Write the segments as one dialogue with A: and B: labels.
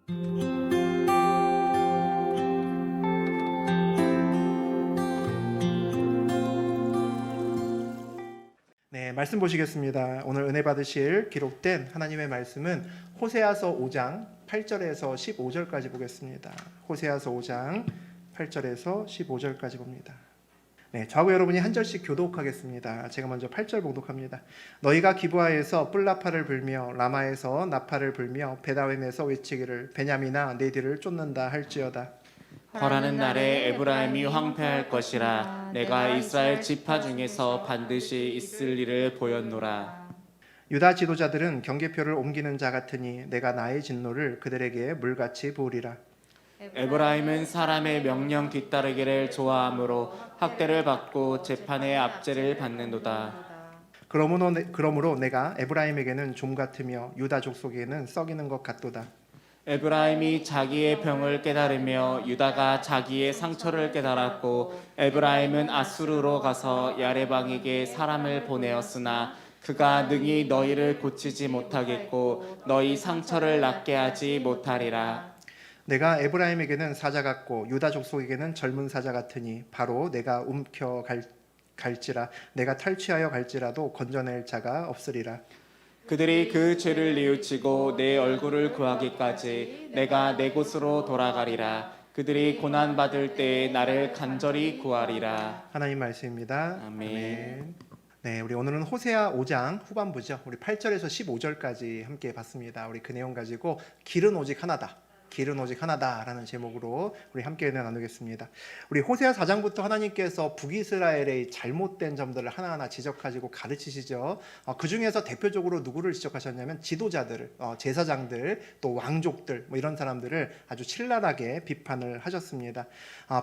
A: 네, 말씀 보시겠습니다. 오늘 은혜 받으실 기록된 하나님의 말씀은 호세아서 5장 8절에서 15절까지 보겠습니다. 호세아서 5장 8절에서 15절까지 봅니다. 네, 저하고 여러분이 한 절씩 교독하겠습니다. 제가 먼저 8절 봉독합니다. 너희가 기브아에서 뿔나팔을 불며 라마에서 나팔을 불며 베다웬에서 외치기를 베냐민아 내 뒤를 쫓는다 할지어다.
B: 벌하는 날에 에브라임이 황폐할 것이라. 내가 이스라엘 지파 중에서 반드시 있을 일을 보였노라.
A: 유다 지도자들은 경계표를 옮기는 자 같으니 내가 나의 진노를 그들에게 물같이 부으리라.
B: 에브라임은 사람의 명령 뒤따르기를 좋아하므로 학대를 받고 재판의 압제를 받는도다.
A: 그러므로 내가 에브라임에게는 좀 같으며 유다 족속에게는 썩이는 것 같도다.
B: 에브라임이 자기의 병을 깨달으며 유다가 자기의 상처를 깨달았고 에브라임은 아수르로 가서 야레방에게 사람을 보내었으나 그가 능히 너희를 고치지 못하겠고 너희 상처를 낫게 하지 못하리라.
A: 내가 에브라임에게는 사자 같고 유다 족속에게는 젊은 사자 같으니 바로 내가 움켜 갈지라 내가 탈취하여 갈지라도 건져낼 자가 없으리라.
B: 그들이 그 죄를 뉘우치고 내 얼굴을 구하기까지 내가 내 곳으로 돌아가리라. 그들이 고난받을 때에 나를 간절히 구하리라.
A: 하나님 말씀입니다.
B: 아멘.
A: 네, 우리 오늘은 호세아 5장 후반부죠. 우리 8절에서 15절까지 함께 봤습니다. 우리 그 내용 가지고 길은 오직 하나다. 길은 오직 하나다라는 제목으로 우리 함께 나누겠습니다. 우리 호세아 4장부터 하나님께서 북이스라엘의 잘못된 점들을 하나하나 지적하시고 가르치시죠. 그 중에서 대표적으로 누구를 지적하셨냐면 지도자들, 제사장들, 또 왕족들 뭐 이런 사람들을 아주 신랄하게 비판을 하셨습니다.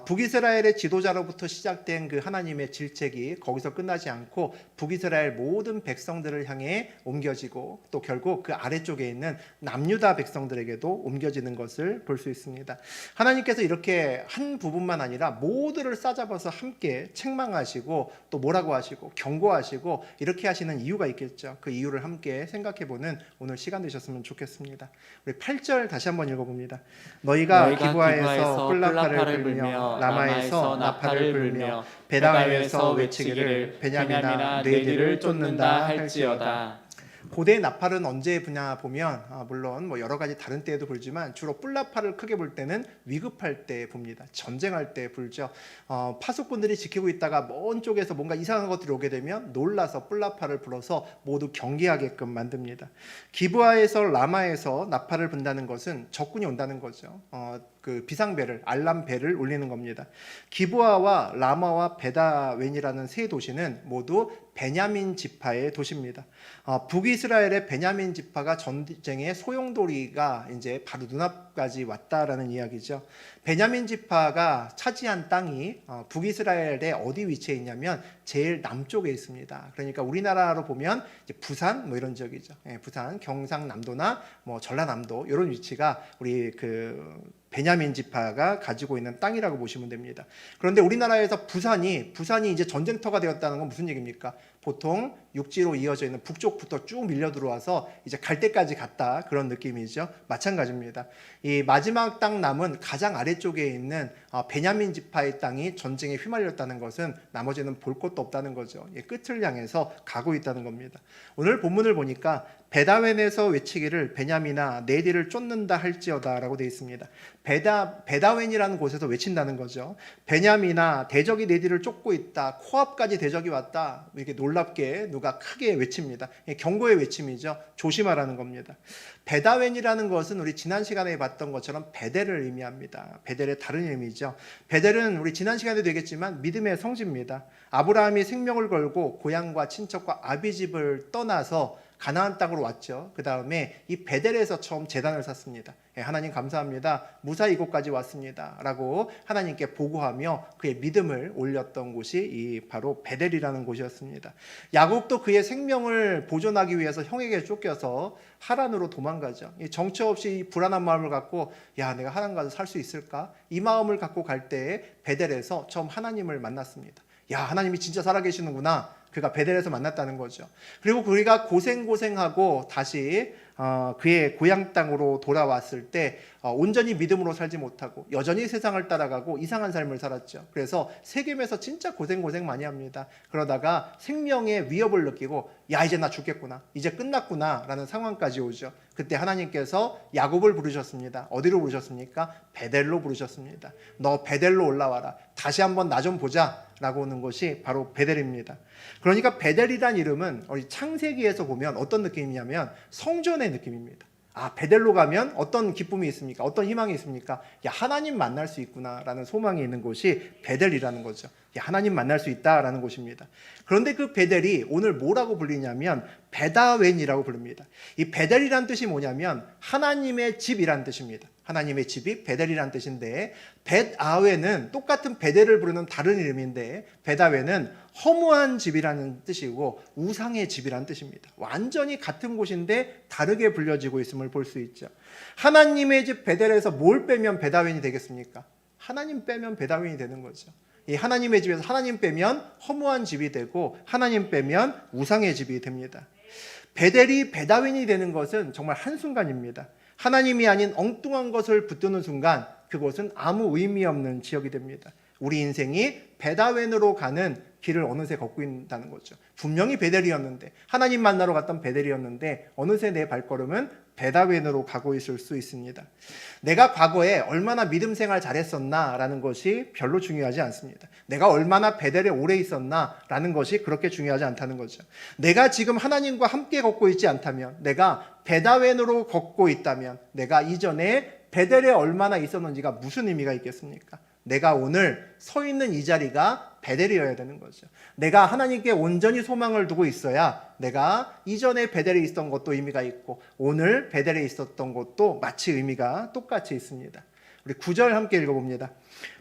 A: 북이스라엘의 지도자로부터 시작된 그 하나님의 질책이 거기서 끝나지 않고 북이스라엘 모든 백성들을 향해 옮겨지고 또 결국 그 아래쪽에 있는 남유다 백성들에게도 옮겨지는 것을 볼 수 있습니다. 하나님께서 이렇게 한 부분만 아니라 모두를 싸잡아서 함께 책망하시고 또 뭐라고 하시고 경고하시고 이렇게 하시는 이유가 있겠죠. 그 이유를 함께 생각해보는 오늘 시간 되셨으면 좋겠습니다. 우리 8절 다시 한번 읽어봅니다. 너희가 기브아에서 뿔나팔을 불며 라마에서 나팔을 불며 베다웬에서 외치기를 베냐민아 내 뒤를 쫓는다 할지어다. 고대 나팔은 언제 부냐 보면 물론 뭐 여러 가지 다른 때에도 불지만 주로 뿔나팔을 크게 불 때는 위급할 때 붑니다. 전쟁할 때 불죠. 파수꾼들이 지키고 있다가 먼 쪽에서 뭔가 이상한 것들이 오게 되면 놀라서 뿔나팔을 불어서 모두 경계하게끔 만듭니다. 기브아에서 라마에서 나팔을 분다는 것은 적군이 온다는 거죠. 그 비상벨을 알람벨을 울리는 겁니다. 기브아와 라마와 베다웬이라는 세 도시는 모두 베냐민 지파의 도시입니다. 북이스라엘의 베냐민 지파가 전쟁의 소용돌이가 이제 바로 눈앞까지 왔다라는 이야기죠. 베냐민 지파가 차지한 땅이 북이스라엘의 어디 위치해 있냐면 제일 남쪽에 있습니다. 그러니까 우리나라로 보면 이제 부산 뭐 이런 지역이죠. 부산, 경상남도나 뭐 전라남도 이런 위치가 우리 그 베냐민 지파가 가지고 있는 땅이라고 보시면 됩니다. 그런데 우리나라에서 부산이 이제 전쟁터가 되었다는 건 무슨 얘기입니까? 보통 육지로 이어져 있는 북쪽부터 쭉 밀려 들어와서 이제 갈 때까지 갔다 그런 느낌이죠. 마찬가지입니다. 이 마지막 땅 남은 가장 아래쪽에 있는 베냐민 지파의 땅이 전쟁에 휘말렸다는 것은 나머지는 볼 것도 없다는 거죠. 끝을 향해서 가고 있다는 겁니다. 오늘 본문을 보니까 베다웬에서 외치기를 베냐민아 내 뒤를 쫓는다 할지어다 라고 되어 있습니다. 베다웬이라는 곳에서 외친다는 거죠. 베냐민아 대적이 내 뒤를 쫓고 있다. 코앞까지 대적이 왔다. 이렇게 놀랍게 누가 크게 외칩니다. 경고의 외침이죠. 조심하라는 겁니다. 베다웬이라는 것은 우리 지난 시간에 봤던 것처럼 베델을 의미합니다. 베델의 다른 의미죠. 베델은 우리 지난 시간에도 얘기했지만 믿음의 성지입니다. 아브라함이 생명을 걸고 고향과 친척과 아비집을 떠나서 가나안 땅으로 왔죠. 그 다음에 이 베델에서 처음 제단을 샀습니다. 하나님 감사합니다. 무사히 이곳까지 왔습니다. 라고 하나님께 보고하며 그의 믿음을 올렸던 곳이 이 바로 베델이라는 곳이었습니다. 야곱도 그의 생명을 보존하기 위해서 형에게 쫓겨서 하란으로 도망가죠. 정처 없이 불안한 마음을 갖고 내가 하란 가서 살 수 있을까? 이 마음을 갖고 갈 때에 베델에서 처음 하나님을 만났습니다. 하나님이 진짜 살아계시는구나. 그가 베델에서 만났다는 거죠. 그리고 그가 고생하고 다시 그의 고향 땅으로 돌아왔을 때 온전히 믿음으로 살지 못하고 여전히 세상을 따라가고 이상한 삶을 살았죠. 그래서 세겜에서 진짜 고생 많이 합니다. 그러다가 생명의 위협을 느끼고 야 이제 나 죽겠구나, 이제 끝났구나 라는 상황까지 오죠. 그때 하나님께서 야곱을 부르셨습니다. 어디로 부르셨습니까? 베델로 부르셨습니다. 너 베델로 올라와라, 다시 한번 나 좀 보자 라고 오는 것이 바로 베델입니다. 그러니까 베델이란 이름은 우리 창세기에서 보면 어떤 느낌이냐면 성전의 느낌입니다. 베델로 가면 어떤 기쁨이 있습니까? 어떤 희망이 있습니까? 야, 하나님 만날 수 있구나라는 소망이 있는 곳이 베델이라는 거죠. 야, 하나님 만날 수 있다라는 곳입니다. 그런데 그 베델이 오늘 뭐라고 불리냐면 베다웬이라고 부릅니다. 이 베델이란 뜻이 뭐냐면 하나님의 집이란 뜻입니다. 하나님의 집이 베델이란 뜻인데, 벳아웬은 똑같은 베델을 부르는 다른 이름인데 베다웬은 허무한 집이라는 뜻이고 우상의 집이라는 뜻입니다. 완전히 같은 곳인데 다르게 불려지고 있음을 볼 수 있죠. 하나님의 집 베델에서 뭘 빼면 베다웬이 되겠습니까? 하나님 빼면 베다웬이 되는 거죠. 이 하나님의 집에서 하나님 빼면 허무한 집이 되고 하나님 빼면 우상의 집이 됩니다. 베델이 베다웬이 되는 것은 정말 한순간입니다. 하나님이 아닌 엉뚱한 것을 붙드는 순간 그곳은 아무 의미 없는 지역이 됩니다. 우리 인생이 베다웬으로 가는 길을 어느새 걷고 있다는 거죠. 분명히 베델이었는데, 하나님 만나러 갔던 베델이었는데 어느새 내 발걸음은 베다웬으로 가고 있을 수 있습니다. 내가 과거에 얼마나 믿음 생활 잘했었나라는 것이 별로 중요하지 않습니다. 내가 얼마나 베델에 오래 있었나라는 것이 그렇게 중요하지 않다는 거죠. 내가 지금 하나님과 함께 걷고 있지 않다면, 내가 베다웬으로 걷고 있다면 내가 이전에 베델에 얼마나 있었는지가 무슨 의미가 있겠습니까? 내가 오늘 서 있는 이 자리가 베델이어야 되는 거죠. 내가 하나님께 온전히 소망을 두고 있어야 내가 이전에 베델에 있었던 것도 의미가 있고 오늘 베델에 있었던 것도 마치 의미가 똑같이 있습니다. 우리 9절 함께 읽어봅니다.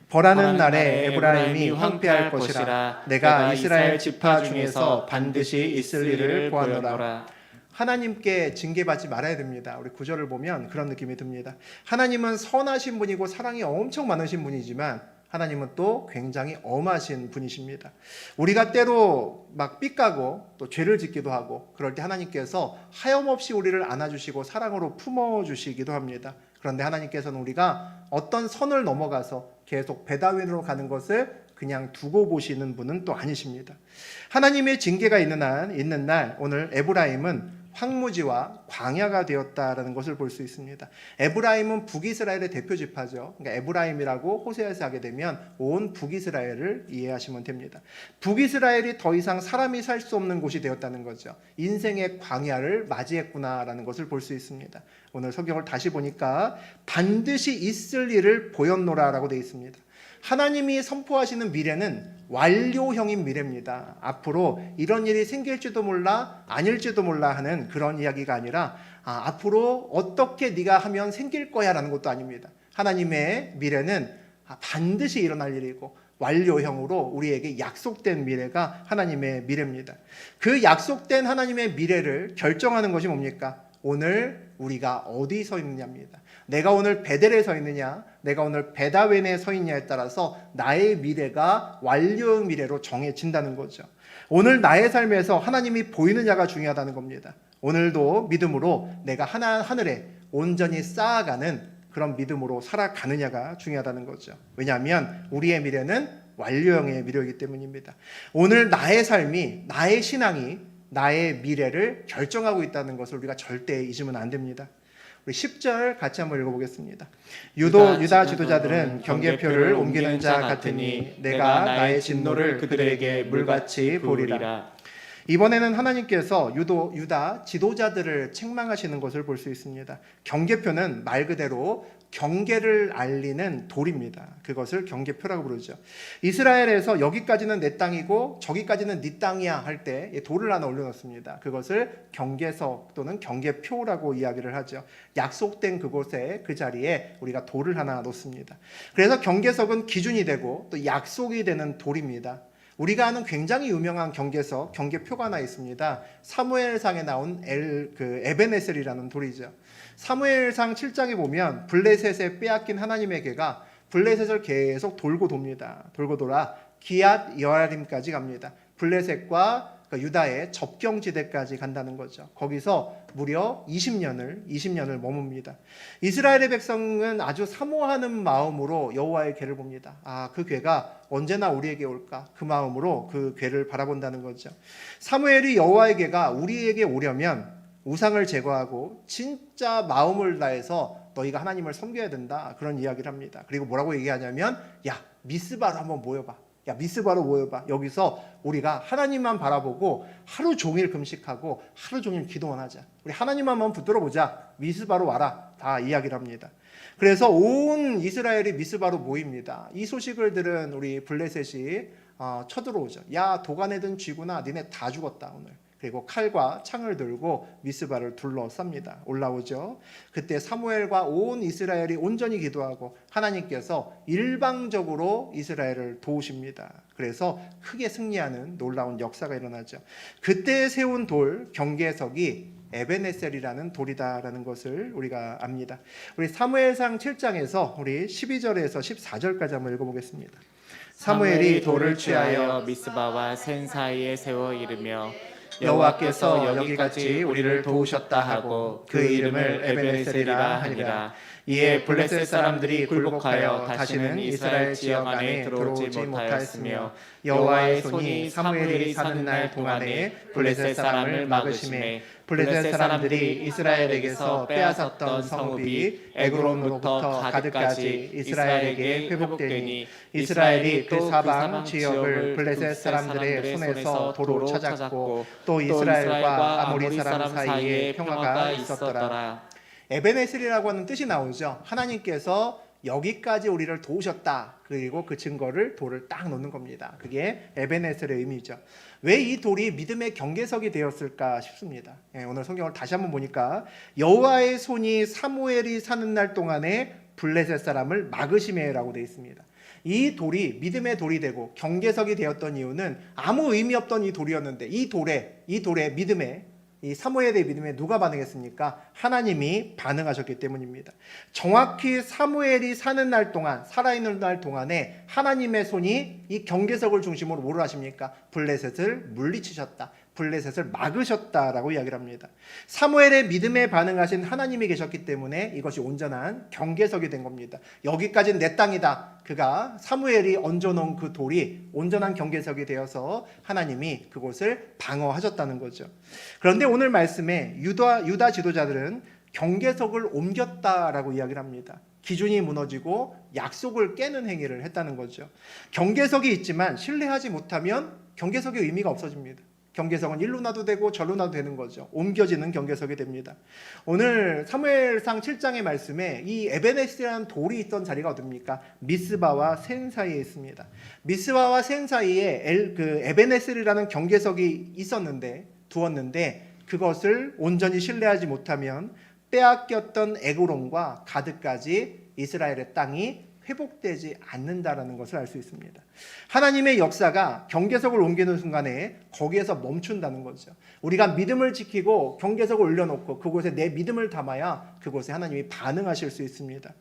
A: 벌하는 날에 에브라임이 황폐할 것이라. 내가 이스라엘 지파 중에서 반드시 있을 일을 보았노라. 하나님께 징계받지 말아야 됩니다. 우리 9절을 보면 그런 느낌이 듭니다. 하나님은 선하신 분이고 사랑이 엄청 많으신 분이지만 하나님은 또 굉장히 엄하신 분이십니다. 우리가 때로 막 삐까고 또 죄를 짓기도 하고 그럴 때 하나님께서 하염없이 우리를 안아주시고 사랑으로 품어주시기도 합니다. 그런데 하나님께서는 우리가 어떤 선을 넘어가서 계속 베다웬으로 가는 것을 그냥 두고 보시는 분은 또 아니십니다. 하나님의 징계가 있는 날 오늘 에브라임은 황무지와 광야가 되었다라는 것을 볼 수 있습니다. 에브라임은 북이스라엘의 대표 지파죠. 그러니까 에브라임이라고 호세아에서 하게 되면 온 북이스라엘을 이해하시면 됩니다. 북이스라엘이 더 이상 사람이 살 수 없는 곳이 되었다는 거죠. 인생의 광야를 맞이했구나라는 것을 볼 수 있습니다. 오늘 성경을 다시 보니까 반드시 있을 일을 보였노라라고 되어 있습니다. 하나님이 선포하시는 미래는 완료형인 미래입니다. 앞으로 이런 일이 생길지도 몰라 아닐지도 몰라 하는 그런 이야기가 아니라 앞으로 어떻게 네가 하면 생길 거야 라는 것도 아닙니다. 하나님의 미래는 반드시 일어날 일이고 완료형으로 우리에게 약속된 미래가 하나님의 미래입니다. 그 약속된 하나님의 미래를 결정하는 것이 뭡니까? 오늘 우리가 어디 서 있느냐입니다. 내가 오늘 베델에 서 있느냐, 내가 오늘 베다웬에 서 있냐에 따라서 나의 미래가 완료형 미래로 정해진다는 거죠. 오늘 나의 삶에서 하나님이 보이느냐가 중요하다는 겁니다. 오늘도 믿음으로 내가 하늘에 온전히 쌓아가는 그런 믿음으로 살아가느냐가 중요하다는 거죠. 왜냐하면 우리의 미래는 완료형의 미래이기 때문입니다. 오늘 나의 삶이, 나의 신앙이 나의 미래를 결정하고 있다는 것을 우리가 절대 잊으면 안 됩니다. 우리 10절 같이 한번 읽어보겠습니다. 유다 지도자들은 경계표를 옮기는 자 같으니 내가 나의 진노를 그들에게 물같이 보리라. 이번에는 하나님께서 유다 지도자들을 책망하시는 것을 볼 수 있습니다. 경계표는 말 그대로 경계를 알리는 돌입니다. 그것을 경계표라고 부르죠. 이스라엘에서 여기까지는 내 땅이고 저기까지는 네 땅이야 할 때 돌을 하나 올려놓습니다. 그것을 경계석 또는 경계표라고 이야기를 하죠. 약속된 그곳에 그 자리에 우리가 돌을 하나 놓습니다. 그래서 경계석은 기준이 되고 또 약속이 되는 돌입니다. 우리가 아는 굉장히 유명한 경계석, 경계표가 하나 있습니다. 사무엘상에 나온 에베네셀이라는 돌이죠. 사무엘상 7장에 보면 블레셋에 빼앗긴 하나님의 개가 블레셋을 계속 돌고 돕니다. 돌고 돌아 기앗 여아림까지 갑니다. 블레셋과 유다의 접경지대까지 간다는 거죠. 거기서 무려 20년을 머뭅니다. 이스라엘의 백성은 아주 사모하는 마음으로 여호와의 궤를 봅니다. 그 궤가 언제나 우리에게 올까? 그 마음으로 그 궤를 바라본다는 거죠. 사무엘이 여호와의 궤가 우리에게 오려면 우상을 제거하고 진짜 마음을 다해서 너희가 하나님을 섬겨야 된다, 그런 이야기를 합니다. 그리고 뭐라고 얘기하냐면, 야, 미스바로 한번 모여봐. 야, 미스바로 모여봐. 여기서 우리가 하나님만 바라보고 하루 종일 금식하고 하루 종일 기도만 하자. 우리 하나님만 한번 붙들어 보자. 미스바로 와라. 다 이야기를 합니다. 그래서 온 이스라엘이 미스바로 모입니다. 이 소식을 들은 우리 블레셋이 쳐들어오죠. 야, 도가내든 쥐구나. 니네 다 죽었다 오늘. 그리고 칼과 창을 들고 미스바를 둘러쌉니다. 올라오죠. 그때 사무엘과 온 이스라엘이 온전히 기도하고 하나님께서 일방적으로 이스라엘을 도우십니다. 그래서 크게 승리하는 놀라운 역사가 일어나죠. 그때 세운 돌, 경계석이 에베네셀이라는 돌이다라는 것을 우리가 압니다. 우리 사무엘상 7장에서 우리 12절에서 14절까지 한번 읽어보겠습니다.
B: 사무엘이 돌을 취하여 미스바와 센 사이에 세워 이르며
A: 여호와께서 여기까지 우리를 도우셨다 하고 그 이름을 에베네셀이라 하니라. 이에 블레셋 사람들이 굴복하여 다시는 이스라엘 지역 안에 들어오지 못하였으며 여호와의 손이 사무엘이 사는 날 동안에 블레셋 사람을 막으심에 블레셋 사람들이 이스라엘에게서 빼앗았던 성읍이 에그론부터 가드까지 이스라엘에게 회복되니 이스라엘이 그 사방 지역을 블레셋 사람들의 손에서 도로 찾았고 또 이스라엘과 아모리 사람 사이에 평화가 있었더라. 에베네셀이라고 하는 뜻이 나오죠. 하나님께서 여기까지 우리를 도우셨다. 그리고 그 증거를 돌을 딱 놓는 겁니다. 그게 에베네셀의 의미죠. 왜 이 돌이 믿음의 경계석이 되었을까 싶습니다. 오늘 성경을 다시 한번 보니까 여호와의 손이 사무엘이 사는 날 동안에 블레셋 사람을 막으심에라고 되어 있습니다. 이 돌이 믿음의 돌이 되고 경계석이 되었던 이유는 아무 의미 없던 이 돌이었는데 이 돌에 믿음의 이 사무엘의 믿음에 누가 반응했습니까? 하나님이 반응하셨기 때문입니다. 정확히 사무엘이 사는 날 동안, 살아있는 날 동안에 하나님의 손이 이 경계석을 중심으로 뭐를 하십니까? 블레셋을 물리치셨다. 블레셋을 막으셨다라고 이야기를 합니다. 사무엘의 믿음에 반응하신 하나님이 계셨기 때문에 이것이 온전한 경계석이 된 겁니다. 여기까지는 내 땅이다. 그가 사무엘이 얹어놓은 그 돌이 온전한 경계석이 되어서 하나님이 그곳을 방어하셨다는 거죠. 그런데 오늘 말씀에 유다 지도자들은 경계석을 옮겼다라고 이야기를 합니다. 기준이 무너지고 약속을 깨는 행위를 했다는 거죠. 경계석이 있지만 신뢰하지 못하면 경계석의 의미가 없어집니다. 경계석은 일로 놔도 되고 절로 놔도 되는 거죠. 옮겨지는 경계석이 됩니다. 오늘 사무엘상 7장의 말씀에 이 에베네스라는 돌이 있던 자리가 어딥니까? 미스바와 센 사이에 있습니다. 미스바와 센 사이에 그 에베네스라는 경계석이 두었는데 그것을 온전히 신뢰하지 못하면 빼앗겼던 에그론과 가드까지 이스라엘의 땅이 회복되지 않는다라는 것을 알 수 있습니다. 하나님의 역사가 경계석을 옮기는 순간에 거기에서 멈춘다는 거죠. 우리가 믿음을 지키고 경계석을 올려놓고 그곳에 내 믿음을 담아야 그곳에 하나님이 반응하실 수 있습니다.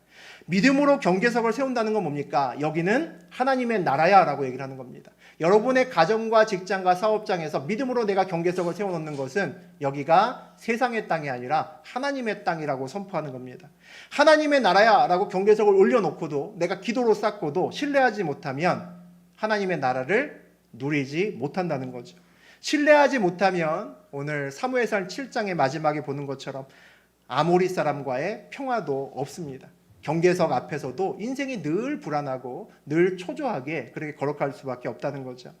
A: 믿음으로 경계석을 세운다는 건 뭡니까? 여기는 하나님의 나라야 라고 얘기를 하는 겁니다. 여러분의 가정과 직장과 사업장에서 믿음으로 내가 경계석을 세워놓는 것은 여기가 세상의 땅이 아니라 하나님의 땅이라고 선포하는 겁니다. 하나님의 나라야 라고 경계석을 올려놓고도 내가 기도로 쌓고도 신뢰하지 못하면 하나님의 나라를 누리지 못한다는 거죠. 신뢰하지 못하면 오늘 사무엘상 7장의 마지막에 보는 것처럼 아모리 사람과의 평화도 없습니다. 경계석 앞에서도 인생이 늘 불안하고 늘 초조하게 그렇게 걸어갈 수밖에 없다는 거죠.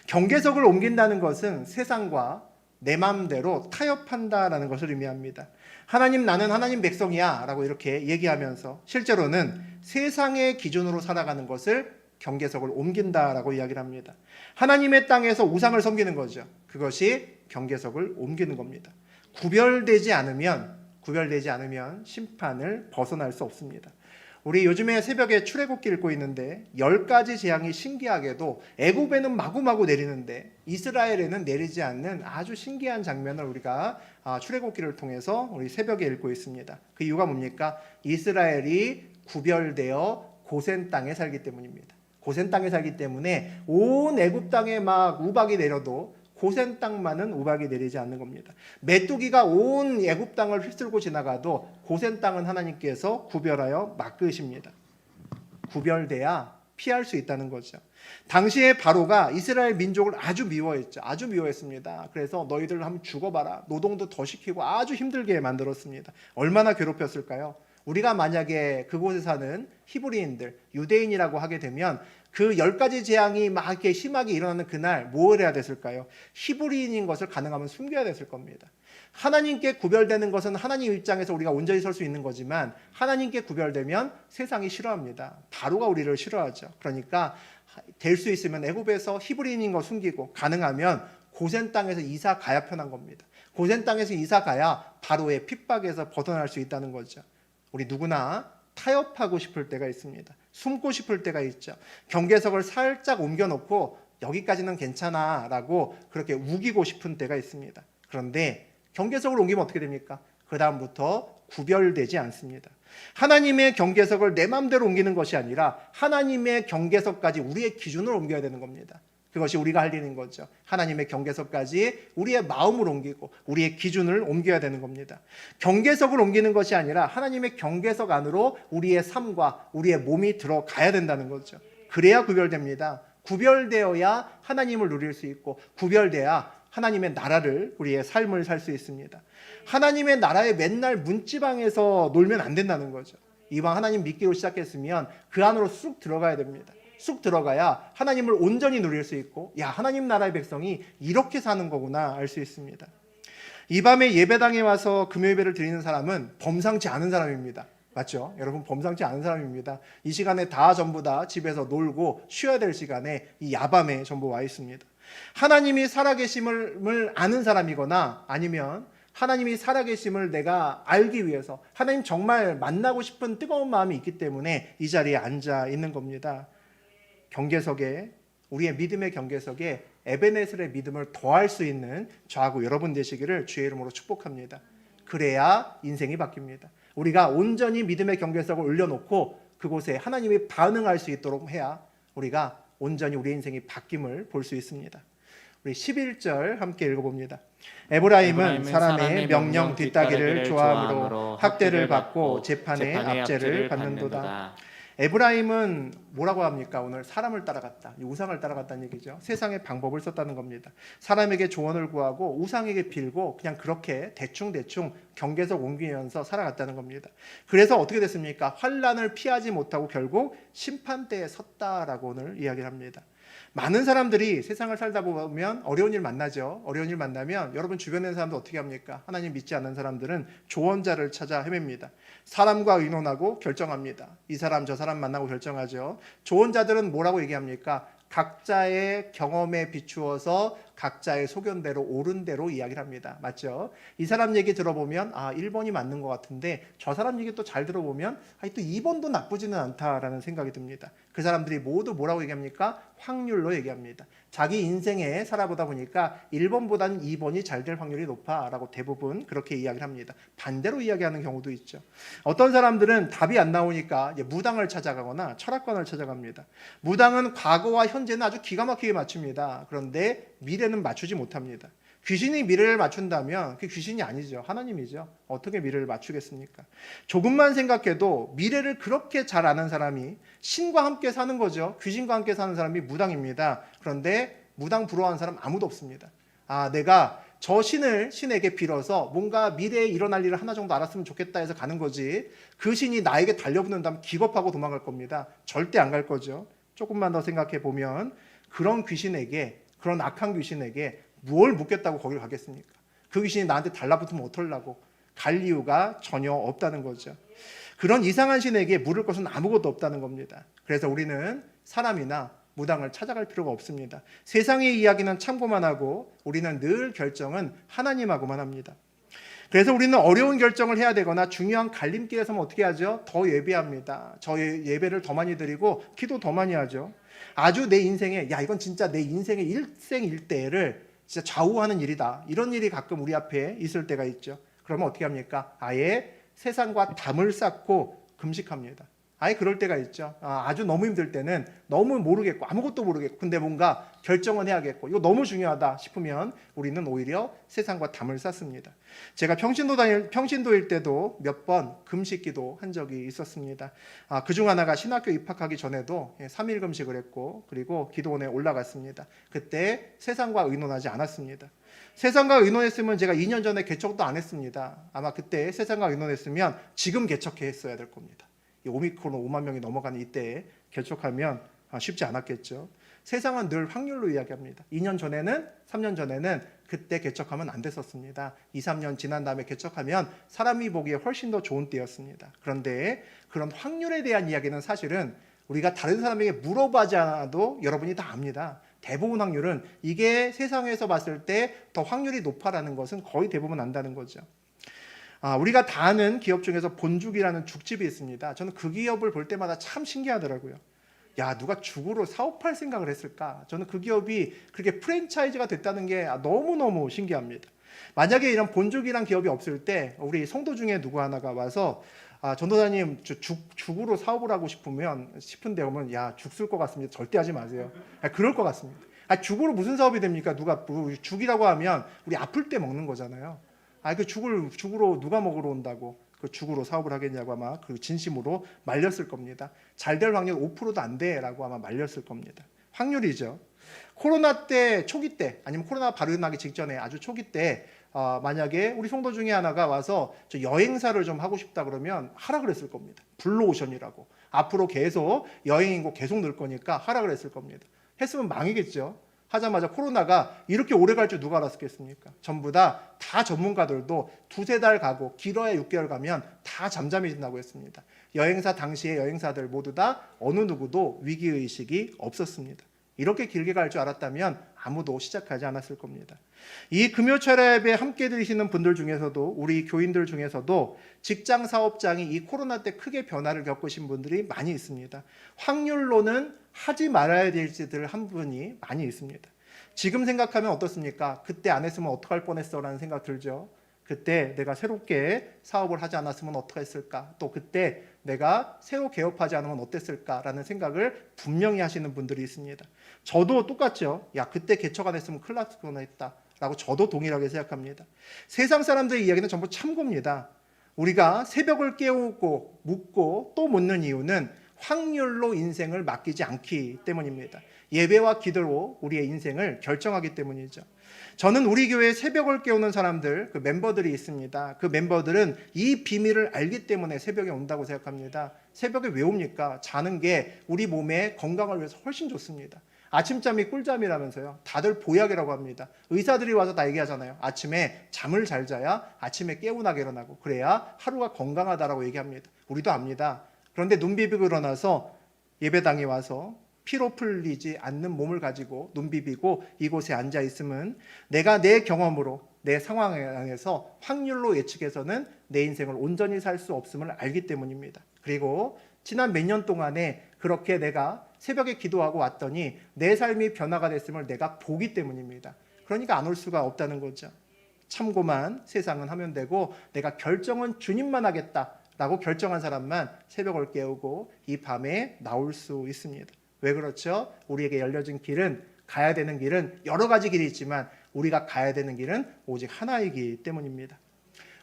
A: 경계석을 옮긴다는 것은 세상과 내 마음대로 타협한다라는 것을 의미합니다. 하나님, 나는 하나님 백성이야 라고 이렇게 얘기하면서 실제로는 세상의 기준으로 살아가는 것을 경계석을 옮긴다라고 이야기를 합니다. 하나님의 땅에서 우상을 섬기는 거죠. 그것이 경계석을 옮기는 겁니다. 구별되지 않으면 심판을 벗어날 수 없습니다. 우리 요즘에 새벽에 출애굽기 읽고 있는데 10가지 재앙이 신기하게도 애굽에는 마구마구 내리는데 이스라엘에는 내리지 않는 아주 신기한 장면을 우리가 출애굽기를 통해서 우리 새벽에 읽고 있습니다. 그 이유가 뭡니까? 이스라엘이 구별되어 고센 땅에 살기 때문입니다. 고센 땅에 살기 때문에 온 애굽 땅에 막 우박이 내려도 고센 땅만은 우박이 내리지 않는 겁니다. 메뚜기가 온 애굽 땅을 휩쓸고 지나가도 고센 땅은 하나님께서 구별하여 막으십니다. 구별돼야 피할 수 있다는 거죠. 당시에 바로가 이스라엘 민족을 아주 미워했죠. 아주 미워했습니다. 그래서 너희들 한번 죽어봐라. 노동도 더 시키고 아주 힘들게 만들었습니다. 얼마나 괴롭혔을까요? 우리가 만약에 그곳에 사는 히브리인들, 유대인이라고 하게 되면 그 10가지 재앙이 막 이렇게 심하게 일어나는 그날 뭘 해야 됐을까요? 히브리인인 것을 가능하면 숨겨야 됐을 겁니다. 하나님께 구별되는 것은 하나님 입장에서 우리가 온전히 설 수 있는 거지만 하나님께 구별되면 세상이 싫어합니다. 바로가 우리를 싫어하죠. 그러니까 될 수 있으면 애굽에서 히브리인인 거 숨기고 가능하면 고센 땅에서 이사 가야 편한 겁니다. 고센 땅에서 이사 가야 바로의 핍박에서 벗어날 수 있다는 거죠. 우리 누구나 타협하고 싶을 때가 있습니다. 숨고 싶을 때가 있죠. 경계석을 살짝 옮겨놓고 여기까지는 괜찮아 라고 그렇게 우기고 싶은 때가 있습니다. 그런데 경계석을 옮기면 어떻게 됩니까? 그 다음부터 구별되지 않습니다. 하나님의 경계석을 내 마음대로 옮기는 것이 아니라 하나님의 경계석까지 우리의 기준을 옮겨야 되는 겁니다. 그것이 우리가 할 일인 거죠. 하나님의 경계석까지 우리의 마음을 옮기고 우리의 기준을 옮겨야 되는 겁니다. 경계석을 옮기는 것이 아니라 하나님의 경계석 안으로 우리의 삶과 우리의 몸이 들어가야 된다는 거죠. 그래야 구별됩니다. 구별되어야 하나님을 누릴 수 있고 구별돼야 하나님의 나라를 우리의 삶을 살 수 있습니다. 하나님의 나라에 맨날 문지방에서 놀면 안 된다는 거죠. 이왕 하나님 믿기로 시작했으면 그 안으로 쑥 들어가야 됩니다. 쑥 들어가야 하나님을 온전히 누릴 수 있고 야 하나님 나라의 백성이 이렇게 사는 거구나 알 수 있습니다. 이 밤에 예배당에 와서 금요예배를 드리는 사람은 범상치 않은 사람입니다. 맞죠? 여러분 범상치 않은 사람입니다. 이 시간에 다 전부 다 집에서 놀고 쉬어야 될 시간에 이 야밤에 전부 와 있습니다. 하나님이 살아계심을 아는 사람이거나 아니면 하나님이 살아계심을 내가 알기 위해서 하나님 정말 만나고 싶은 뜨거운 마음이 있기 때문에 이 자리에 앉아 있는 겁니다. 경계석에 우리의 믿음의 경계석에 에베네셀의 믿음을 더할 수 있는 저하고 여러분 되시기를 주의 이름으로 축복합니다. 그래야 인생이 바뀝니다. 우리가 온전히 믿음의 경계석을 올려놓고 그곳에 하나님이 반응할 수 있도록 해야 우리가 온전히 우리 인생이 바뀜을 볼 수 있습니다. 우리 11절 함께 읽어봅니다. 에브라임은 사람의 명령 뒤따기를 좋아함으로 학대를 받고 재판의 압제를 받는도다. 에브라임은 뭐라고 합니까? 오늘 사람을 따라갔다. 우상을 따라갔다는 얘기죠. 세상의 방법을 썼다는 겁니다. 사람에게 조언을 구하고 우상에게 빌고 그냥 그렇게 대충대충 경계석 옮기면서 살아갔다는 겁니다. 그래서 어떻게 됐습니까? 환난을 피하지 못하고 결국 심판대에 섰다라고 오늘 이야기를 합니다. 많은 사람들이 세상을 살다 보면 어려운 일 만나죠. 어려운 일 만나면 여러분 주변에 있는 사람들 어떻게 합니까? 하나님 믿지 않는 사람들은 조언자를 찾아 헤맵니다. 사람과 의논하고 결정합니다. 이 사람 저 사람 만나고 결정하죠. 조언자들은 뭐라고 얘기합니까? 각자의 경험에 비추어서 각자의 소견대로 옳은 대로 이야기를 합니다. 맞죠? 이 사람 얘기 들어보면 1번이 맞는 것 같은데 저 사람 얘기 또 잘 들어보면 또 2번도 나쁘지는 않다라는 생각이 듭니다. 그 사람들이 모두 뭐라고 얘기합니까? 확률로 얘기합니다. 자기 인생에 살아보다 보니까 1번보다는 2번이 잘 될 확률이 높아라고 대부분 그렇게 이야기를 합니다. 반대로 이야기하는 경우도 있죠. 어떤 사람들은 답이 안 나오니까 무당을 찾아가거나 철학관을 찾아갑니다. 무당은 과거와 현재는 아주 기가 막히게 맞춥니다. 그런데 미래는 맞추지 못합니다. 귀신이 미래를 맞춘다면 그 귀신이 아니죠. 하나님이죠. 어떻게 미래를 맞추겠습니까? 조금만 생각해도 미래를 그렇게 잘 아는 사람이 신과 함께 사는 거죠. 귀신과 함께 사는 사람이 무당입니다. 그런데 무당 부러워하는 사람 아무도 없습니다. 내가 저 신에게 빌어서 뭔가 미래에 일어날 일을 하나 정도 알았으면 좋겠다 해서 가는 거지 그 신이 나에게 달려붙는다면 기겁하고 도망갈 겁니다. 절대 안 갈 거죠. 조금만 더 생각해 보면 그런 귀신에게 그런 악한 귀신에게 뭘 묻겠다고 거기를 가겠습니까? 그 귀신이 나한테 달라붙으면 어떡하려고 갈 이유가 전혀 없다는 거죠. 그런 이상한 신에게 물을 것은 아무것도 없다는 겁니다. 그래서 우리는 사람이나 무당을 찾아갈 필요가 없습니다. 세상의 이야기는 참고만 하고 우리는 늘 결정은 하나님하고만 합니다. 그래서 우리는 어려운 결정을 해야 되거나 중요한 갈림길에 서면 어떻게 하죠? 더 예배합니다. 저 예배를 더 많이 드리고 기도 더 많이 하죠. 아주 내 인생에 이건 진짜 내 인생의 일생일대를 진짜 좌우하는 일이다. 이런 일이 가끔 우리 앞에 있을 때가 있죠. 그러면 어떻게 합니까? 아예 세상과 담을 쌓고 금식합니다. 아예 그럴 때가 있죠. 아주 너무 힘들 때는 너무 모르겠고 아무것도 모르겠고 근데 뭔가 결정은 해야겠고 이거 너무 중요하다 싶으면 우리는 오히려 세상과 담을 쌓습니다. 제가 평신도일 때도 몇 번 금식기도 한 적이 있었습니다. 그중 하나가 신학교 입학하기 전에도 3일 금식을 했고 그리고 기도원에 올라갔습니다. 그때 세상과 의논하지 않았습니다. 세상과 의논했으면 제가 2년 전에 개척도 안 했습니다. 아마 그때 세상과 의논했으면 지금 개척했어야 될 겁니다. 이 오미크론 5만 명이 넘어가는 이때에 개척하면 쉽지 않았겠죠. 세상은 늘 확률로 이야기합니다. 2년 전에는 3년 전에는 그때 개척하면 안 됐었습니다. 2, 3년 지난 다음에 개척하면 사람이 보기에 훨씬 더 좋은 때였습니다. 그런데 그런 확률에 대한 이야기는 사실은 우리가 다른 사람에게 물어보지 않아도 여러분이 다 압니다. 대부분 확률은 이게 세상에서 봤을 때 더 확률이 높아라는 것은 거의 대부분 안다는 거죠. 우리가 다 아는 기업 중에서 본죽이라는 죽집이 있습니다. 저는 그 기업을 볼 때마다 참 신기하더라고요. 야, 누가 죽으로 사업할 생각을 했을까? 저는 그 기업이 그렇게 프랜차이즈가 됐다는 게 너무너무 신기합니다. 만약에 이런 본죽이란 기업이 없을 때 우리 성도 중에 누구 하나가 와서 전도사님 죽으로 사업을 하고 싶은데 오면 야, 죽 쓸 것 같습니다. 절대 하지 마세요. 그럴 것 같습니다. 죽으로 무슨 사업이 됩니까? 죽이라고 하면 우리 아플 때 먹는 거잖아요. 그 죽으로 누가 먹으러 온다고 그 죽으로 사업을 하겠냐고 아마 그 진심으로 말렸을 겁니다. 잘 될 확률 5%도 안 돼라고 아마 말렸을 겁니다. 확률이죠. 코로나 때 초기 때 아니면 코로나 발효나기 직전에 아주 초기 때 만약에 우리 성도 중에 하나가 와서 저 여행사를 좀 하고 싶다 그러면 하라 그랬을 겁니다. 블루오션이라고 앞으로 계속 여행인구 계속 늘 거니까 하라 그랬을 겁니다. 했으면 망이겠죠. 하자마자 코로나가 이렇게 오래 갈 줄 누가 알았겠습니까? 전부 다 전문가들도 2-3달 가고 길어야 6개월 가면 다 잠잠해진다고 했습니다. 여행사 당시의 여행사들 모두 다 어느 누구도 위기의식이 없었습니다. 이렇게 길게 갈 줄 알았다면 아무도 시작하지 않았을 겁니다. 이 금요철앱에 함께 들으시는 분들 중에서도 우리 교인들 중에서도 직장 사업장이 이 코로나 때 크게 변화를 겪으신 분들이 많이 있습니다. 확률로는 하지 말아야 될 짓을 한 분이 많이 있습니다. 지금 생각하면 어떻습니까? 그때 안 했으면 어떡할 뻔했어 라는 생각 들죠. 그때 내가 새롭게 사업을 하지 않았으면 어떡했을까? 또 그때 내가 새로 개업하지 않으면 어땠을까라는 생각을 분명히 하시는 분들이 있습니다. 저도 똑같죠. 야, 그때 개척 안 했으면 큰일 났을 뻔했다 라고 저도 동일하게 생각합니다. 세상 사람들의 이야기는 전부 참고입니다. 우리가 새벽을 깨우고 묻고 또 묻는 이유는 확률로 인생을 맡기지 않기 때문입니다. 예배와 기도로 우리의 인생을 결정하기 때문이죠. 저는 우리 교회에 새벽을 깨우는 사람들, 그 멤버들이 있습니다. 그 멤버들은 이 비밀을 알기 때문에 새벽에 온다고 생각합니다. 새벽에 왜 옵니까? 자는 게 우리 몸의 건강을 위해서 훨씬 좋습니다. 아침잠이 꿀잠이라면서요. 다들 보약이라고 합니다. 의사들이 와서 다 얘기하잖아요. 아침에 잠을 잘 자야 아침에 개운하게 일어나고 그래야 하루가 건강하다라고 얘기합니다. 우리도 압니다. 그런데 눈 비비고 일어나서 예배당에 와서 피로 풀리지 않는 몸을 가지고 눈 비비고 이곳에 앉아 있으면 내가 내 경험으로 내 상황에 의해서 확률로 예측해서는 내 인생을 온전히 살 수 없음을 알기 때문입니다. 그리고 지난 몇 년 동안에 그렇게 내가 새벽에 기도하고 왔더니 내 삶이 변화가 됐음을 내가 보기 때문입니다. 그러니까 안 올 수가 없다는 거죠. 참고만 세상은 하면 되고 내가 결정은 주님만 하겠다라고 결정한 사람만 새벽을 깨우고 이 밤에 나올 수 있습니다. 왜 그렇죠? 우리에게 열려진 길은 가야 되는 길은 여러 가지 길이 있지만 우리가 가야 되는 길은 오직 하나이기 때문입니다.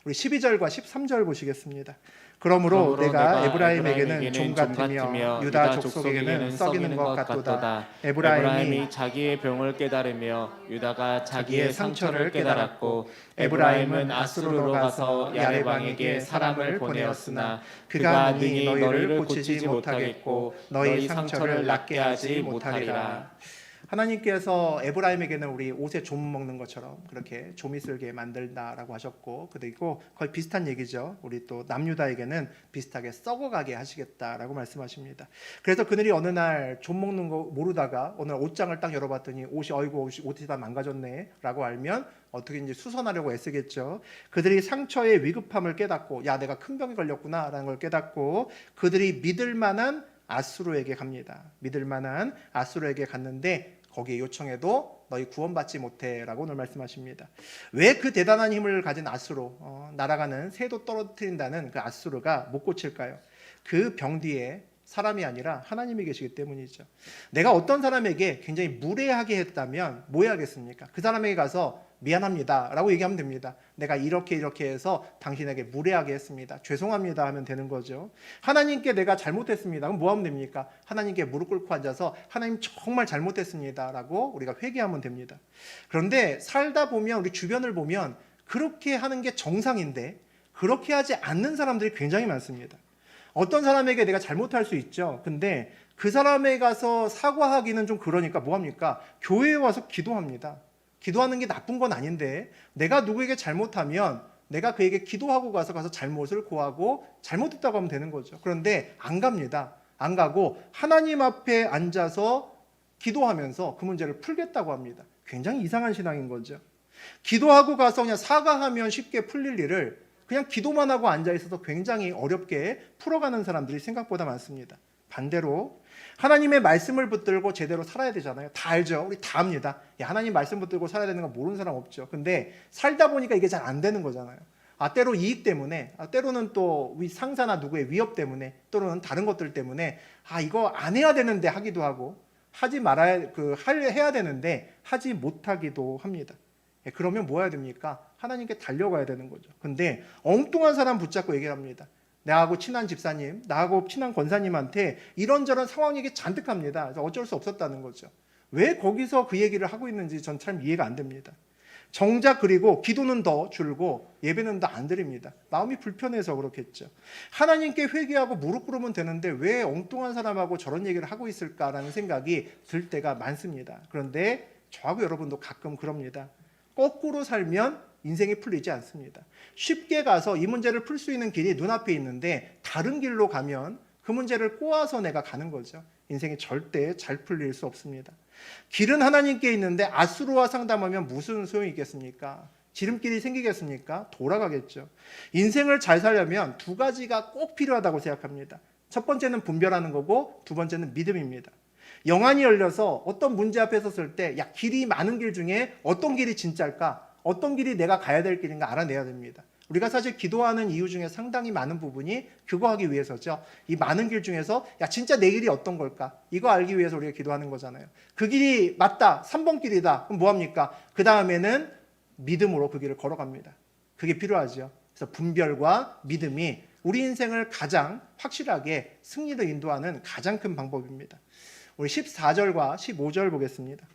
A: 우리 12절과 13절 보시겠습니다. 그러므로 내가 에브라임에게는 좀 같으며 유다 족속에게는 썩이는 것 같도다.
B: 에브라임이 자기의 병을 깨달으며 유다가 자기의 상처를 깨달았고 에브라임은 아수르로 가서 야레방에게 사람을 보내었으나 그가 능히 너희를 고치지 못하겠고 너희 상처를 낫게 하지 못하리라.
A: 하나님께서 에브라임에게는 우리 옷에 좀 먹는 것처럼 그렇게 좀이 쓸게 만들다라고 하셨고 그리고 거의 비슷한 얘기죠. 우리 또 남유다에게는 비슷하게 썩어가게 하시겠다라고 말씀하십니다. 그래서 그들이 어느 날 좀 먹는 거 모르다가 어느 날 옷장을 딱 열어봤더니 옷이 다 망가졌네라고 알면 어떻게 이제 수선하려고 애쓰겠죠. 그들이 상처의 위급함을 깨닫고 야 내가 큰 병이 걸렸구나라는 걸 깨닫고 그들이 믿을 만한 아수르에게 갑니다. 믿을 만한 아수르에게 갔는데 거기에 요청해도 너희 구원받지 못해라고 오늘 말씀하십니다. 왜 그 대단한 힘을 가진 아수르, 날아가는 새도 떨어뜨린다는 그 아수르가 못 고칠까요? 그 병 뒤에 사람이 아니라 하나님이 계시기 때문이죠. 내가 어떤 사람에게 굉장히 무례하게 했다면 뭐 해야겠습니까? 그 사람에게 가서 미안합니다 라고 얘기하면 됩니다. 내가 이렇게 해서 당신에게 무례하게 했습니다. 죄송합니다 하면 되는 거죠. 하나님께 내가 잘못했습니다. 그럼 뭐 하면 됩니까? 하나님께 무릎 꿇고 앉아서 하나님 정말 잘못했습니다 라고 우리가 회개하면 됩니다. 그런데 살다 보면 우리 주변을 보면 그렇게 하는 게 정상인데 그렇게 하지 않는 사람들이 굉장히 많습니다. 어떤 사람에게 내가 잘못할 수 있죠. 근데 그 사람에 가서 사과하기는 좀 그러니까 뭐합니까? 교회에 와서 기도합니다. 기도하는 게 나쁜 건 아닌데 내가 누구에게 잘못하면 내가 그에게 기도하고 가서 잘못을 고하고 잘못했다고 하면 되는 거죠. 그런데 안 갑니다. 안 가고 하나님 앞에 앉아서 기도하면서 그 문제를 풀겠다고 합니다. 굉장히 이상한 신앙인 거죠. 기도하고 가서 그냥 사과하면 쉽게 풀릴 일을 그냥 기도만 하고 앉아있어서 굉장히 어렵게 풀어가는 사람들이 생각보다 많습니다. 반대로 하나님의 말씀을 붙들고 제대로 살아야 되잖아요. 다 알죠. 우리 다 압니다. 하나님 말씀 붙들고 살아야 되는 거 모르는 사람 없죠. 근데 살다 보니까 이게 잘 안 되는 거잖아요. 때로 이익 때문에, 때로는 또 상사나 누구의 위협 때문에, 또는 다른 것들 때문에 이거 안 해야 되는데 하기도 하고 하지 말아야 해야 되는데 하지 못하기도 합니다. 그러면 뭐 해야 됩니까? 하나님께 달려가야 되는 거죠. 근데 엉뚱한 사람 붙잡고 얘기를 합니다. 나하고 친한 집사님, 나하고 친한 권사님한테 이런저런 상황 얘기 잔뜩 합니다. 그래서 어쩔 수 없었다는 거죠. 왜 거기서 그 얘기를 하고 있는지 전 참 이해가 안 됩니다. 정작 그리고 기도는 더 줄고 예배는 더 안 드립니다. 마음이 불편해서 그렇겠죠. 하나님께 회개하고 무릎 꿇으면 되는데 왜 엉뚱한 사람하고 저런 얘기를 하고 있을까라는 생각이 들 때가 많습니다. 그런데 저하고 여러분도 가끔 그럽니다. 거꾸로 살면 인생이 풀리지 않습니다. 쉽게 가서 이 문제를 풀 수 있는 길이 눈앞에 있는데 다른 길로 가면 그 문제를 꼬아서 내가 가는 거죠. 인생이 절대 잘 풀릴 수 없습니다. 길은 하나님께 있는데 아수르와 상담하면 무슨 소용이 있겠습니까? 지름길이 생기겠습니까? 돌아가겠죠. 인생을 잘 살려면 두 가지가 꼭 필요하다고 생각합니다. 첫 번째는 분별하는 거고 두 번째는 믿음입니다. 영안이 열려서 어떤 문제 앞에 섰을 때 길이 많은 길 중에 어떤 길이 진짜일까? 어떤 길이 내가 가야 될 길인가 알아내야 됩니다. 우리가 사실 기도하는 이유 중에 상당히 많은 부분이 그거 하기 위해서죠. 이 많은 길 중에서 진짜 내 길이 어떤 걸까? 이거 알기 위해서 우리가 기도하는 거잖아요. 그 길이 맞다. 3번 길이다. 그럼 뭐합니까? 그 다음에는 믿음으로 그 길을 걸어갑니다. 그게 필요하죠. 그래서 분별과 믿음이 우리 인생을 가장 확실하게 승리로 인도하는 가장 큰 방법입니다. 우리 14절과 15절 보겠습니다.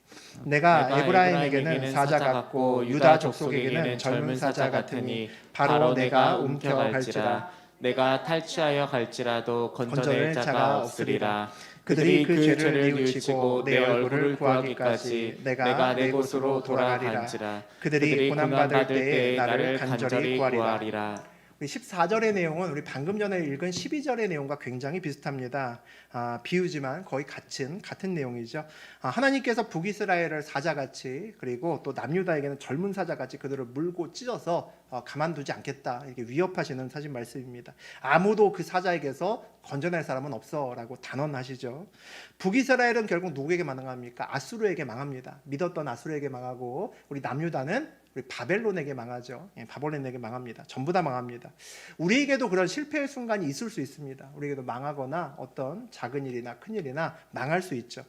A: 내가 에브라임에게는 사자 같고 유다 족속에게는 젊은 사자 같으니 바로 내가 움켜갈지라.
B: 내가 탈취하여 갈지라도 건져낼 자가 없으리라.
A: 그들이 그 죄를 뉘우치고 내 얼굴을 구하기까지 내가 내 곳으로 돌아가리라. 그들이 고난받을 때에 나를 간절히 구하리라. 14절의 내용은 우리 방금 전에 읽은 12절의 내용과 굉장히 비슷합니다. 비유지만 거의 같은 내용이죠. 하나님께서 북이스라엘을 사자같이 그리고 또 남유다에게는 젊은 사자같이 그들을 물고 찢어서 가만두지 않겠다 이렇게 위협하시는 사실 말씀입니다. 아무도 그 사자에게서 건져낼 사람은 없어라고 단언하시죠. 북이스라엘은 결국 누구에게 망합니까? 아수르에게 망합니다. 믿었던 아수르에게 망하고 우리 남유다는 우리 바벨론에게 망하죠. 바벨론에게 망합니다. 전부 다 망합니다. 우리에게도 그런 실패의 순간이 있을 수 있습니다. 우리에게도 망하거나 어떤 작은 일이나 큰 일이나 망할 수 있죠.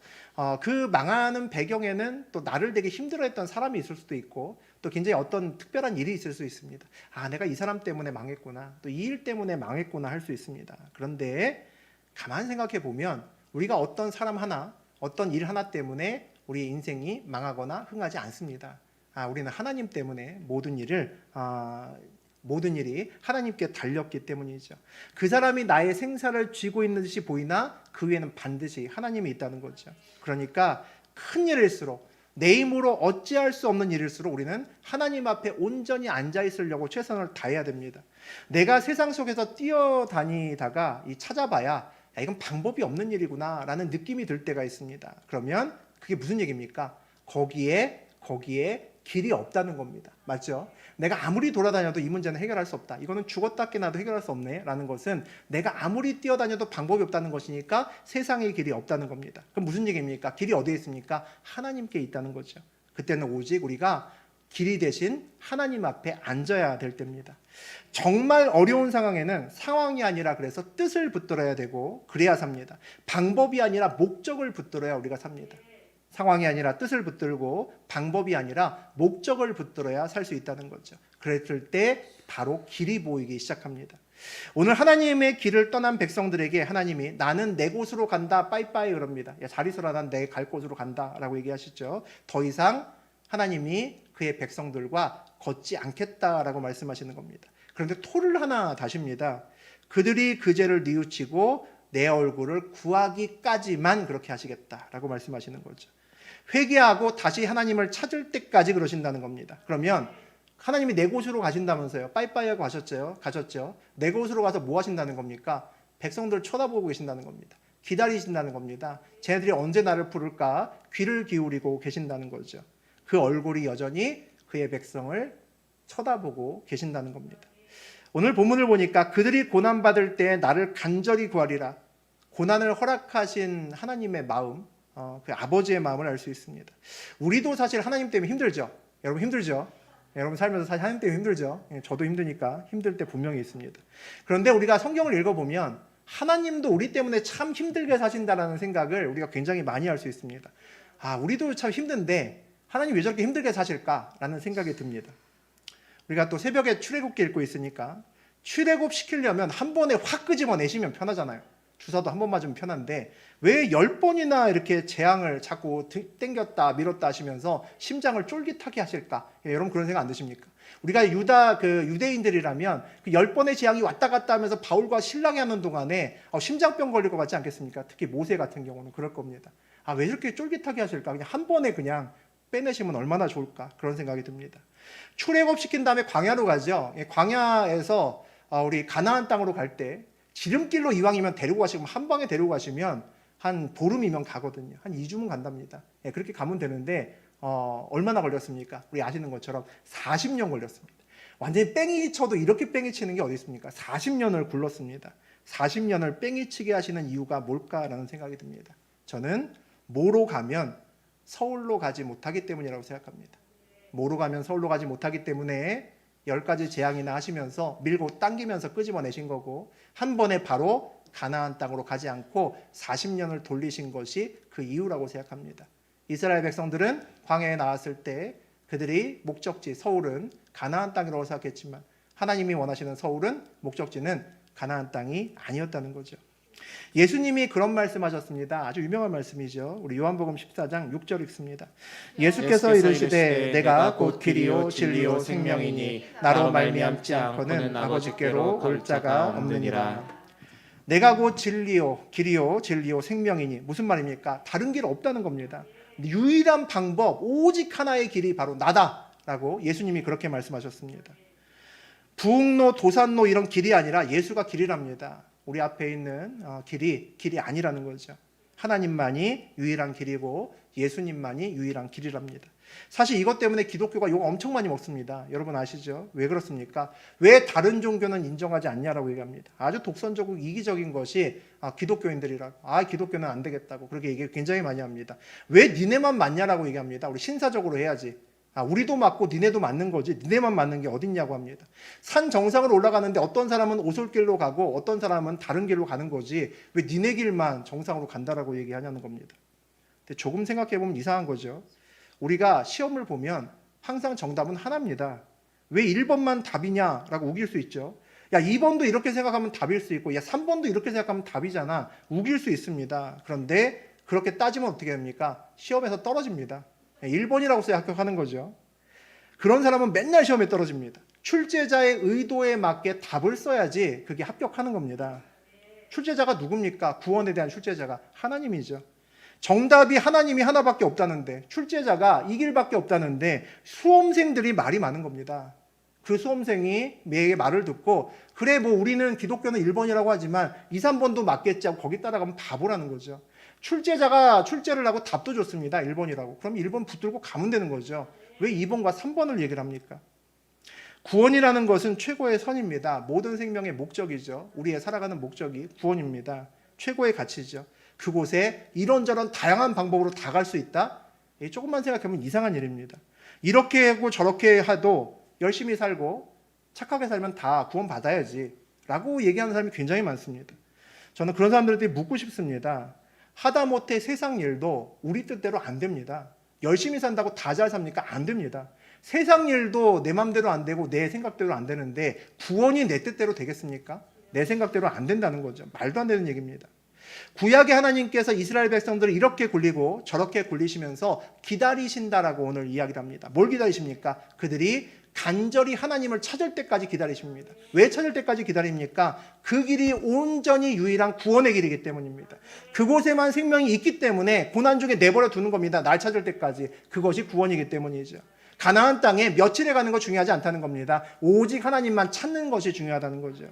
A: 그 망하는 배경에는 또 나를 되게 힘들어했던 사람이 있을 수도 있고 또 굉장히 어떤 특별한 일이 있을 수 있습니다. 내가 이 사람 때문에 망했구나. 또 이 일 때문에 망했구나 할 수 있습니다. 그런데 가만히 생각해 보면 우리가 어떤 사람 하나, 어떤 일 하나 때문에 우리의 인생이 망하거나 흥하지 않습니다. 우리는 하나님 때문에 모든 일이 하나님께 달렸기 때문이죠. 그 사람이 나의 생사를 쥐고 있는 듯이 보이나 그 위에는 반드시 하나님이 있다는 거죠. 그러니까 큰 일일수록 내 힘으로 어찌할 수 없는 일일수록 우리는 하나님 앞에 온전히 앉아 있으려고 최선을 다해야 됩니다. 내가 세상 속에서 뛰어다니다가 찾아봐야 이건 방법이 없는 일이구나 라는 느낌이 들 때가 있습니다. 그러면 그게 무슨 얘기입니까? 거기에 길이 없다는 겁니다. 맞죠? 내가 아무리 돌아다녀도 이 문제는 해결할 수 없다. 이거는 죽었다 깨나도 해결할 수 없네 라는 것은 내가 아무리 뛰어다녀도 방법이 없다는 것이니까 세상에 길이 없다는 겁니다. 그럼 무슨 얘기입니까? 길이 어디에 있습니까? 하나님께 있다는 거죠. 그때는 오직 우리가 길이 대신 하나님 앞에 앉아야 될 때입니다. 정말 어려운 상황에는 상황이 아니라 그래서 뜻을 붙들어야 되고 그래야 삽니다. 방법이 아니라 목적을 붙들어야 우리가 삽니다. 상황이 아니라 뜻을 붙들고 방법이 아니라 목적을 붙들어야 살 수 있다는 거죠. 그랬을 때 바로 길이 보이기 시작합니다. 오늘 하나님의 길을 떠난 백성들에게 하나님이 나는 내 곳으로 간다 빠이빠이 그럽니다. 야, 잘 있어라, 난 내 갈 곳으로 간다 라고 얘기하시죠. 더 이상 하나님이 그의 백성들과 걷지 않겠다라고 말씀하시는 겁니다. 그런데 토를 하나 다십니다. 그들이 그 죄를 뉘우치고 내 얼굴을 구하기까지만 그렇게 하시겠다라고 말씀하시는 거죠. 회개하고 다시 하나님을 찾을 때까지 그러신다는 겁니다. 그러면 하나님이 내 곳으로 가신다면서요. 빠이빠이하고 가셨죠. 내 곳으로 가서 뭐 하신다는 겁니까? 백성들 쳐다보고 계신다는 겁니다. 기다리신다는 겁니다. 쟤네들이 언제 나를 부를까 귀를 기울이고 계신다는 거죠. 그 얼굴이 여전히 그의 백성을 쳐다보고 계신다는 겁니다. 오늘 본문을 보니까 그들이 고난받을 때 나를 간절히 구하리라. 고난을 허락하신 하나님의 마음, 그 아버지의 마음을 알 수 있습니다. 우리도 사실 하나님 때문에 힘들죠. 여러분 힘들죠. 여러분 살면서 사실 하나님 때문에 힘들죠. 저도 힘드니까 힘들 때 분명히 있습니다. 그런데 우리가 성경을 읽어보면 하나님도 우리 때문에 참 힘들게 사신다라는 생각을 우리가 굉장히 많이 할 수 있습니다. 아, 우리도 참 힘든데 하나님 왜 저렇게 힘들게 사실까라는 생각이 듭니다. 우리가 또 새벽에 출애굽기 읽고 있으니까 출애굽 시키려면 한 번에 확 끄집어내시면 편하잖아요. 주사도 한 번 맞으면 편한데 왜 10번이나 이렇게 재앙을 자꾸 땡겼다 밀었다 하시면서 심장을 쫄깃하게 하실까? 여러분 그런 생각 안 드십니까? 우리가 유대인들이라면 그 10번의 재앙이 왔다 갔다 하면서 바울과 신랑이 하는 동안에 심장병 걸릴 것 같지 않겠습니까? 특히 모세 같은 경우는 그럴 겁니다. 아, 왜 이렇게 쫄깃하게 하실까? 그냥 한 번에 그냥 빼내시면 얼마나 좋을까? 그런 생각이 듭니다. 출애굽 시킨 다음에 광야로 가죠. 광야에서 우리 가나안 땅으로 갈 때 지름길로 이왕이면 데리고 가시면 한 방에 데리고 가시면 한 보름이면 가거든요. 한 2주면 간답니다. 그렇게 가면 되는데 얼마나 걸렸습니까? 우리 아시는 것처럼 40년 걸렸습니다. 완전히 뺑이 쳐도 이렇게 뺑이 치는 게 어디 있습니까? 40년을 굴렀습니다. 40년을 뺑이 치게 하시는 이유가 뭘까라는 생각이 듭니다. 저는 뭐로 가면 서울로 가지 못하기 때문이라고 생각합니다. 뭐로 가면 서울로 가지 못하기 때문에 10가지 재앙이나 하시면서 밀고 당기면서 끄집어내신 거고 한 번에 바로 가나안 땅으로 가지 않고 40년을 돌리신 것이 그 이유라고 생각합니다. 이스라엘 백성들은 광야에 나왔을 때 그들이 목적지 서울은 가나안 땅이라고 생각했지만 하나님이 원하시는 서울은 목적지는 가나안 땅이 아니었다는 거죠. 예수님이 그런 말씀하셨습니다. 아주 유명한 말씀이죠. 우리 요한복음 14장 6절 읽습니다. 예수께서 이르시되 내가 곧 길이요 진리요 생명이니 나로 말미암지 않고는 아버지께로 올 자가 없느니라. 내가 곧 진리요 길이요 진리요 생명이니 무슨 말입니까? 다른 길 없다는 겁니다. 유일한 방법 오직 하나의 길이 바로 나다라고 예수님이 그렇게 말씀하셨습니다. 부흥로 도산로 이런 길이 아니라 예수가 길이랍니다. 우리 앞에 있는 길이 아니라는 거죠. 하나님만이 유일한 길이고 예수님만이 유일한 길이랍니다. 사실 이것 때문에 기독교가 욕 엄청 많이 먹습니다. 여러분 아시죠? 왜 그렇습니까? 왜 다른 종교는 인정하지 않냐라고 얘기합니다. 아주 독선적이고 이기적인 것이 기독교인들이라고. 기독교는 안 되겠다고 그렇게 얘기 굉장히 많이 합니다. 왜 니네만 맞냐라고 얘기합니다. 우리 신사적으로 해야지. 우리도 맞고 니네도 맞는 거지 니네만 맞는 게 어딨냐고 합니다. 산 정상으로 올라가는데 어떤 사람은 오솔길로 가고 어떤 사람은 다른 길로 가는 거지 왜 니네 길만 정상으로 간다라고 얘기하냐는 겁니다. 근데 조금 생각해보면 이상한 거죠. 우리가 시험을 보면 항상 정답은 하나입니다. 왜 1번만 답이냐라고 우길 수 있죠. 야 2번도 이렇게 생각하면 답일 수 있고 야 3번도 이렇게 생각하면 답이잖아. 우길 수 있습니다. 그런데 그렇게 따지면 어떻게 됩니까? 시험에서 떨어집니다. 1번이라고 써야 합격하는 거죠. 그런 사람은 맨날 시험에 떨어집니다. 출제자의 의도에 맞게 답을 써야지 그게 합격하는 겁니다. 출제자가 누굽니까? 구원에 대한 출제자가 하나님이죠. 정답이 하나님이 하나밖에 없다는데 출제자가 이 길밖에 없다는데 수험생들이 말이 많은 겁니다. 그 수험생이 매의 말을 듣고 그래 뭐 우리는 기독교는 1번이라고 하지만 2, 3번도 맞겠지 하고 거기 따라가면 바보라는 거죠. 출제자가 출제를 하고 답도 줬습니다. 1번이라고. 그럼 1번 붙들고 가면 되는 거죠. 왜 2번과 3번을 얘기를 합니까? 구원이라는 것은 최고의 선입니다. 모든 생명의 목적이죠. 우리의 살아가는 목적이 구원입니다. 최고의 가치죠. 그곳에 이런저런 다양한 방법으로 다 갈 수 있다? 조금만 생각하면 이상한 일입니다. 이렇게 하고 저렇게 해도 열심히 살고 착하게 살면 다 구원받아야지 라고 얘기하는 사람이 굉장히 많습니다. 저는 그런 사람들한테 묻고 싶습니다. 하다못해 세상 일도 우리 뜻대로 안 됩니다. 열심히 산다고 다 잘 삽니까? 안 됩니다. 세상 일도 내 맘대로 안 되고 내 생각대로 안 되는데 구원이 내 뜻대로 되겠습니까? 내 생각대로 안 된다는 거죠. 말도 안 되는 얘기입니다. 구약의 하나님께서 이스라엘 백성들을 이렇게 굴리고 저렇게 굴리시면서 기다리신다라고 오늘 이야기를 합니다. 뭘 기다리십니까? 그들이 간절히 하나님을 찾을 때까지 기다리십니다. 왜 찾을 때까지 기다립니까? 그 길이 온전히 유일한 구원의 길이기 때문입니다. 그곳에만 생명이 있기 때문에 고난 중에 내버려 두는 겁니다. 날 찾을 때까지. 그것이 구원이기 때문이죠. 가나안 땅에 며칠에 가는 거 중요하지 않다는 겁니다. 오직 하나님만 찾는 것이 중요하다는 거죠.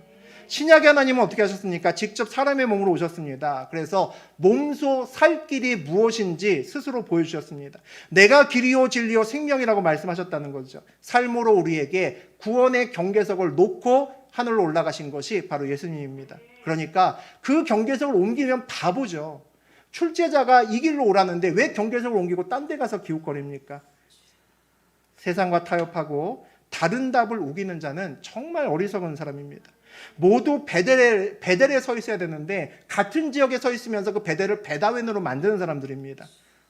A: 신약의 하나님은 어떻게 하셨습니까? 직접 사람의 몸으로 오셨습니다. 그래서 몸소 살 길이 무엇인지 스스로 보여주셨습니다. 내가 길이요 진리요 생명이라고 말씀하셨다는 거죠. 삶으로 우리에게 구원의 경계석을 놓고 하늘로 올라가신 것이 바로 예수님입니다. 그러니까 그 경계석을 옮기면 바보죠. 출제자가 이 길로 오라는데 왜 경계석을 옮기고 딴 데 가서 기웃거립니까? 세상과 타협하고 다른 답을 우기는 자는 정말 어리석은 사람입니다. 모두 베델에 서 있어야 되는데 같은 지역에 서 있으면서 그 베델을 베다웬으로 만드는 사람들입니다.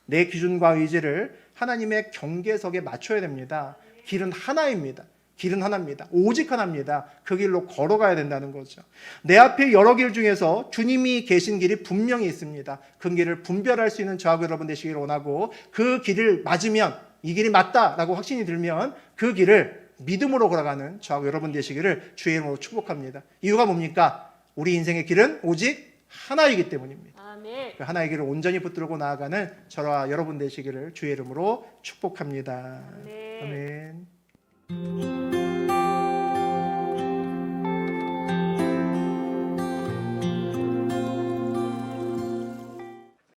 A: 내 기준과 의지를 하나님의 경계석에 맞춰야 됩니다. 길은 하나입니다. 길은 하나입니다. 오직 하나입니다. 그 길로 걸어가야 된다는 거죠. 내 앞에 여러 길 중에서 주님이 계신 길이 분명히 있습니다. 그 길을 분별할 수 있는 저하고 여러분 되시기를 원하고 그 길을 맞으면 이 길이 맞다라고 확신이 들면 그 길을 믿음으로 걸어가는 저하고 여러분 되시기를 주의 이름으로 축복합니다. 이유가 뭡니까? 우리 인생의 길은 오직 하나이기 때문입니다.
C: 아멘.
A: 그 하나의 길을 온전히 붙들고 나아가는 저와 여러분 되시기를 주의 이름으로 축복합니다.
C: 아멘.
A: 아멘.